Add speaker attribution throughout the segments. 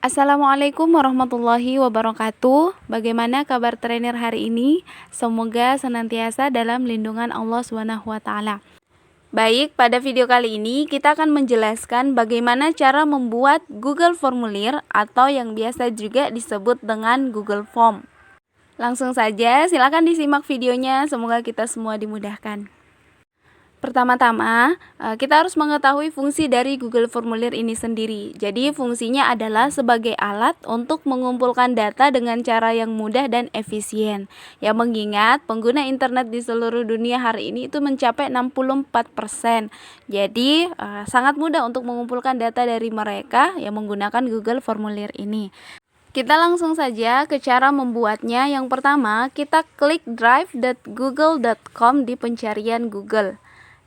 Speaker 1: Assalamualaikum warahmatullahi wabarakatuh. Bagaimana kabar trainer hari ini? Semoga senantiasa dalam lindungan Allah Subhanahu wa taala. Baik, pada video kali ini kita akan menjelaskan bagaimana cara membuat Google Formulir atau yang biasa juga disebut dengan Google Form. Langsung saja, silakan disimak videonya. Semoga kita semua dimudahkan. Pertama-tama, kita harus mengetahui fungsi dari Google Formulir ini sendiri. Jadi, fungsinya adalah sebagai alat untuk mengumpulkan data dengan cara yang mudah dan efisien. Ya, mengingat pengguna internet di seluruh dunia hari ini itu mencapai 64%. Jadi, sangat mudah untuk mengumpulkan data dari mereka yang menggunakan Google Formulir ini. Kita langsung saja ke cara membuatnya. Yang pertama, kita klik drive.google.com di pencarian Google.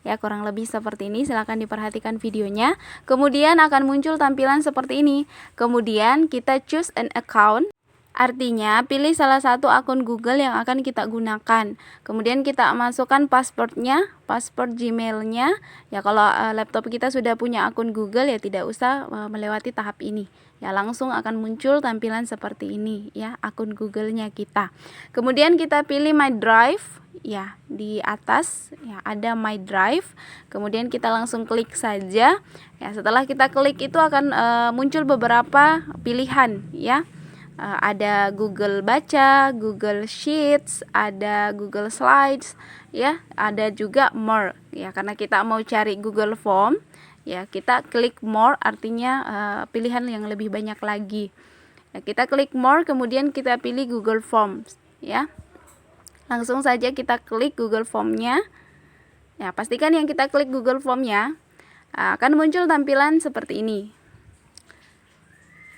Speaker 1: Ya, kurang lebih seperti ini. Silahkan diperhatikan videonya. Kemudian akan muncul tampilan seperti ini. Kemudian kita choose an account. Artinya, pilih salah satu akun Google yang akan kita gunakan. Kemudian kita masukkan passwordnya, password Gmailnya. Ya, kalau laptop kita sudah punya akun Google, ya tidak usah melewati tahap ini. Ya, langsung akan muncul tampilan seperti ini, ya, akun Google-nya kita. Kemudian kita pilih My Drive. Ya, di atas ya ada My Drive. Kemudian kita langsung klik saja. Ya, setelah kita klik itu akan muncul beberapa pilihan, ya. Ada Google Baca, Google Sheets, ada Google Slides, ya, ada juga More. Ya, karena kita mau cari Google Form, ya, kita klik More, artinya pilihan yang lebih banyak lagi. Ya, kita klik More, kemudian kita pilih Google Forms, ya. Langsung saja kita klik Google Form-nya. Ya, pastikan yang kita klik Google Form-nya akan muncul tampilan seperti ini.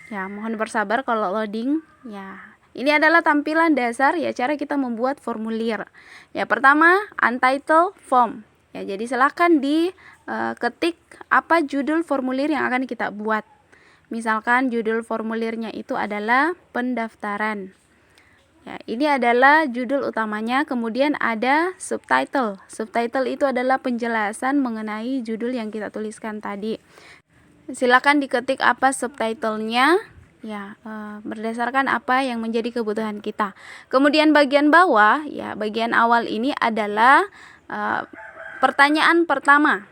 Speaker 1: Ya, mohon bersabar kalau loading. Ya, ini adalah tampilan dasar ya cara kita membuat formulir. Ya, pertama Untitled Form. Ya, jadi silakan diketik apa judul formulir yang akan kita buat. Misalkan judul formulirnya itu adalah pendaftaran. Ya, ini adalah judul utamanya, kemudian ada subtitle. Subtitle itu adalah penjelasan mengenai judul yang kita tuliskan tadi. Silakan diketik apa subtitlenya, ya, berdasarkan apa yang menjadi kebutuhan kita. Kemudian bagian bawah, ya, bagian awal ini adalah pertanyaan pertama.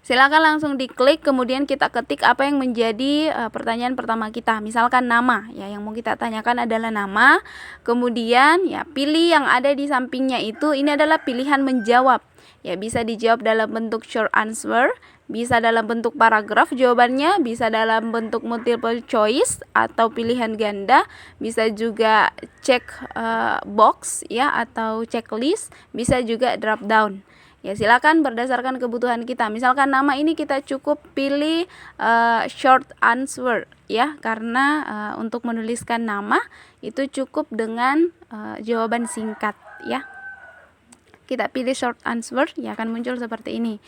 Speaker 1: Silakan langsung diklik, kemudian kita ketik apa yang menjadi pertanyaan pertama kita. Misalkan nama, ya, yang mau kita tanyakan adalah nama. Kemudian ya pilih yang ada di sampingnya itu, ini adalah pilihan menjawab. Ya, bisa dijawab dalam bentuk short answer, bisa dalam bentuk paragraf jawabannya, bisa dalam bentuk multiple choice atau pilihan ganda, bisa juga check box, ya, atau checklist, bisa juga drop down. Ya, silakan berdasarkan kebutuhan kita. Misalkan nama ini kita cukup pilih short answer, ya, karena untuk menuliskan nama itu cukup dengan jawaban singkat, ya. Kita pilih short answer, ya, akan muncul seperti ini.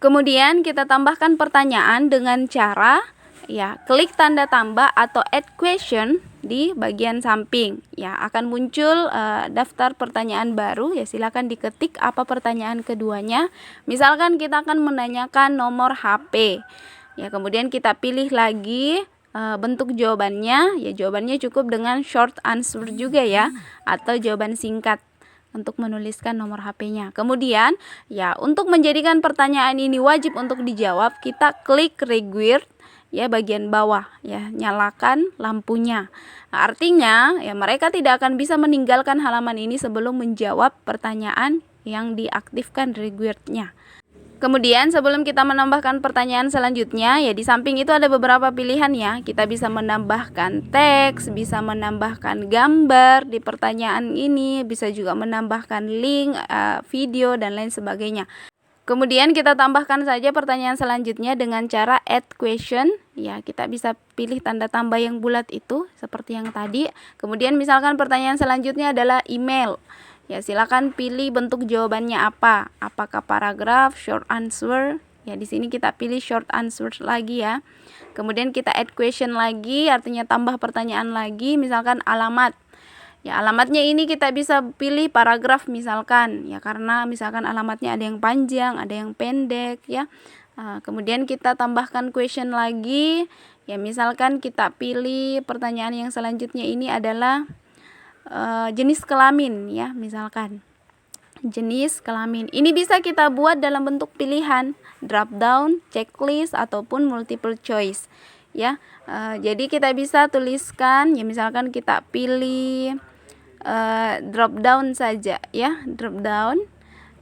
Speaker 1: Kemudian kita tambahkan pertanyaan dengan cara, ya, klik tanda tambah atau add question di bagian samping. Ya, akan muncul daftar pertanyaan baru. Ya, silakan diketik apa pertanyaan keduanya. Misalkan kita akan menanyakan nomor HP. Ya, kemudian kita pilih lagi bentuk jawabannya. Ya, jawabannya cukup dengan short answer juga, ya, atau jawaban singkat untuk menuliskan nomor HP-nya. Kemudian, ya, untuk menjadikan pertanyaan ini wajib untuk dijawab, kita klik required, ya, bagian bawah, ya, nyalakan lampunya. Nah, artinya, ya, mereka tidak akan bisa meninggalkan halaman ini sebelum menjawab pertanyaan yang diaktifkan required-nya. Kemudian sebelum kita menambahkan pertanyaan selanjutnya, ya, di samping itu ada beberapa pilihan, ya. Kita bisa menambahkan teks, bisa menambahkan gambar di pertanyaan ini, bisa juga menambahkan link, video, dan lain sebagainya. Kemudian kita tambahkan saja pertanyaan selanjutnya dengan cara add question. Ya, kita bisa pilih tanda tambah yang bulat itu seperti yang tadi. Kemudian misalkan pertanyaan selanjutnya adalah email. Ya, silakan pilih bentuk jawabannya apa. Apakah paragraf, short answer? Ya, di sini kita pilih short answer lagi, ya. Kemudian kita add question lagi, artinya tambah pertanyaan lagi, misalkan alamat. Ya, alamatnya ini kita bisa pilih paragraf misalkan, ya, karena misalkan alamatnya ada yang panjang, ada yang pendek, ya. Kemudian kita tambahkan question lagi. Ya, misalkan kita pilih pertanyaan yang selanjutnya ini adalah jenis kelamin ya, misalkan jenis kelamin. Ini bisa kita buat dalam bentuk pilihan, drop down, checklist ataupun multiple choice ya. Jadi kita bisa tuliskan ya, misalkan kita pilih drop down saja ya, drop down.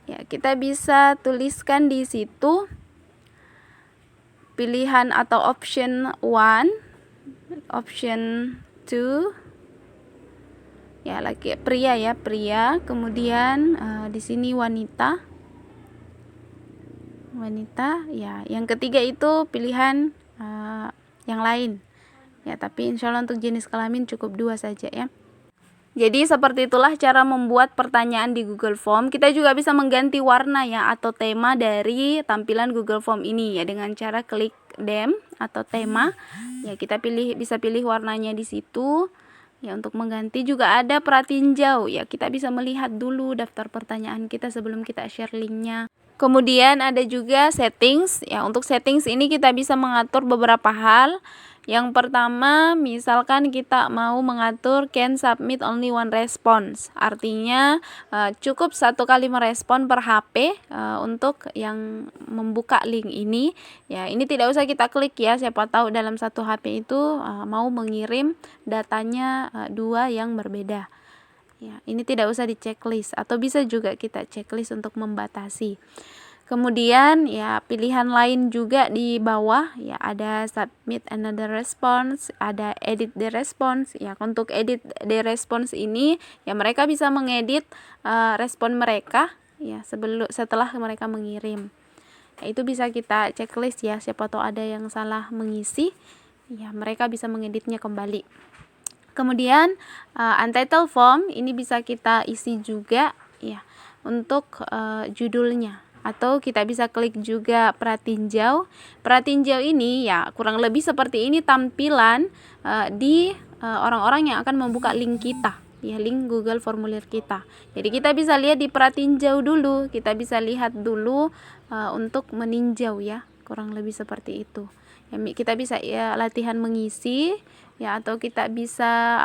Speaker 1: Ya, kita bisa tuliskan di situ pilihan atau option 1, option 2 ya, laki pria ya, pria. Kemudian di sini wanita ya. Yang ketiga itu pilihan yang lain ya, tapi insya Allah untuk jenis kelamin cukup 2 saja ya. Jadi seperti itulah cara membuat pertanyaan di Google Form. Kita juga bisa mengganti warna ya atau tema dari tampilan Google Form ini ya, dengan cara klik them atau tema. Ya, kita bisa pilih warnanya di situ. Ya, untuk mengganti juga ada pratinjau ya, kita bisa melihat dulu daftar pertanyaan kita sebelum kita share linknya. Kemudian ada juga settings ya. Untuk settings ini kita bisa mengatur beberapa hal. Yang pertama, misalkan kita mau mengatur can submit only one response, artinya cukup 1 kali merespon per HP untuk yang membuka link ini ya. Ini tidak usah kita klik ya, siapa tahu dalam satu HP itu mau mengirim datanya 2 yang berbeda ya. Ini tidak usah di checklist, atau bisa juga kita checklist untuk membatasi. Kemudian ya, pilihan lain juga di bawah ya, ada submit another response, ada edit the response ya. Untuk edit the response ini ya, mereka bisa mengedit respon mereka ya setelah mereka mengirim. Ya, itu bisa kita checklist ya, siapa tahu ada yang salah mengisi ya, mereka bisa mengeditnya kembali. Kemudian untitled form ini bisa kita isi juga ya untuk judulnya, atau kita bisa klik juga pratinjau. Pratinjau ini ya kurang lebih seperti ini tampilan di orang-orang yang akan membuka link kita ya, link Google formulir kita. Jadi kita bisa lihat di pratinjau dulu, kita bisa lihat dulu untuk meninjau ya, kurang lebih seperti itu ya. Kita bisa ya latihan mengisi ya, atau kita bisa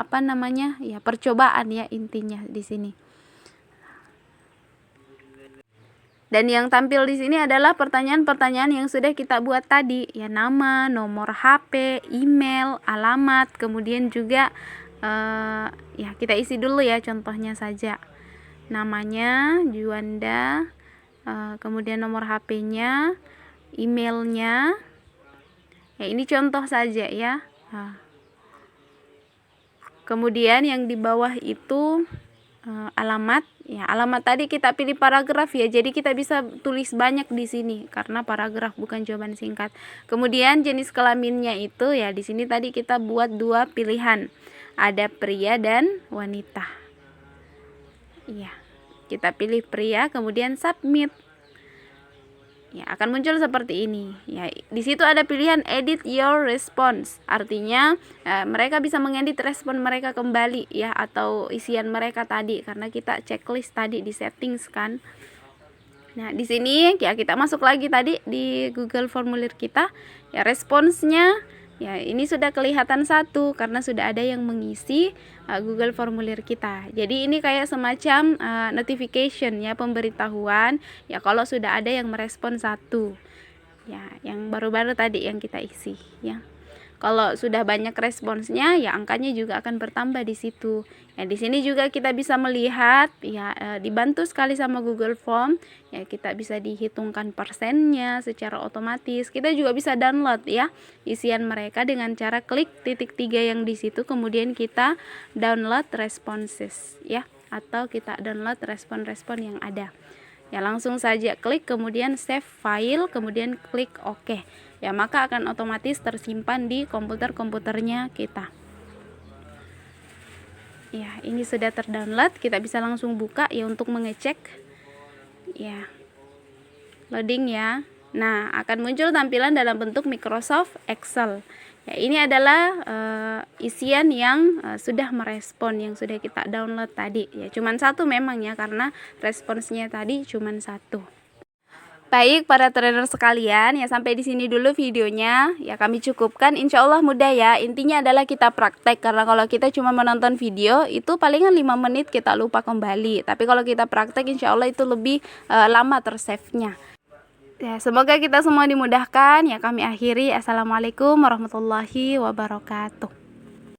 Speaker 1: ya percobaan ya, intinya di sini. Dan yang tampil di sini adalah pertanyaan-pertanyaan yang sudah kita buat tadi ya, nama, nomor HP, email, alamat, kemudian juga ya kita isi dulu ya, contohnya saja. Namanya Juanda, kemudian nomor HP-nya, emailnya. Ya, ini contoh saja ya. Kemudian yang di bawah itu alamat ya, alamat tadi kita pilih paragraf ya, jadi kita bisa tulis banyak di sini karena paragraf bukan jawaban singkat. Kemudian jenis kelaminnya itu ya, di sini tadi kita buat 2 pilihan, ada pria dan wanita ya. Kita pilih pria, kemudian submit ya, akan muncul seperti ini ya. Di situ ada pilihan edit your response, artinya mereka bisa mengedit respon mereka kembali ya, atau isian mereka tadi, karena kita checklist tadi di settings kan. Nah, di sini ya kita masuk lagi tadi di Google formulir kita ya, responsnya ya ini sudah kelihatan 1 karena sudah ada yang mengisi Google formulir kita. Jadi ini kayak semacam notification ya, pemberitahuan ya kalau sudah ada yang merespon 1 ya, yang baru-baru tadi yang kita isi ya. Kalau sudah banyak responsnya ya, angkanya juga akan bertambah di situ. Ya, di sini juga kita bisa melihat ya, dibantu sekali sama Google Form ya, kita bisa dihitungkan persennya secara otomatis. Kita juga bisa download ya isian mereka dengan cara klik titik 3 yang di situ, kemudian kita download responses ya, atau kita download respon-respon yang ada. Ya, langsung saja klik kemudian save file, kemudian klik OK. Ya, maka akan otomatis tersimpan di komputernya kita. Ya, ini sudah terdownload, kita bisa langsung buka ya untuk mengecek. Ya. Loading ya. Nah, akan muncul tampilan dalam bentuk Microsoft Excel. Ya, ini adalah isian yang sudah merespon, yang sudah kita download tadi. Ya, cuman 1 memang ya, karena responsnya tadi cuman 1. Baik para trainer sekalian, ya sampai di sini dulu videonya. Ya kami cukupkan, insya Allah mudah ya. Intinya adalah kita praktek, karena kalau kita cuma menonton video itu palingan 5 menit kita lupa kembali. Tapi kalau kita praktek insya Allah itu lebih lama tersave-nya. Ya, semoga kita semua dimudahkan. Ya kami akhiri. Assalamualaikum warahmatullahi wabarakatuh.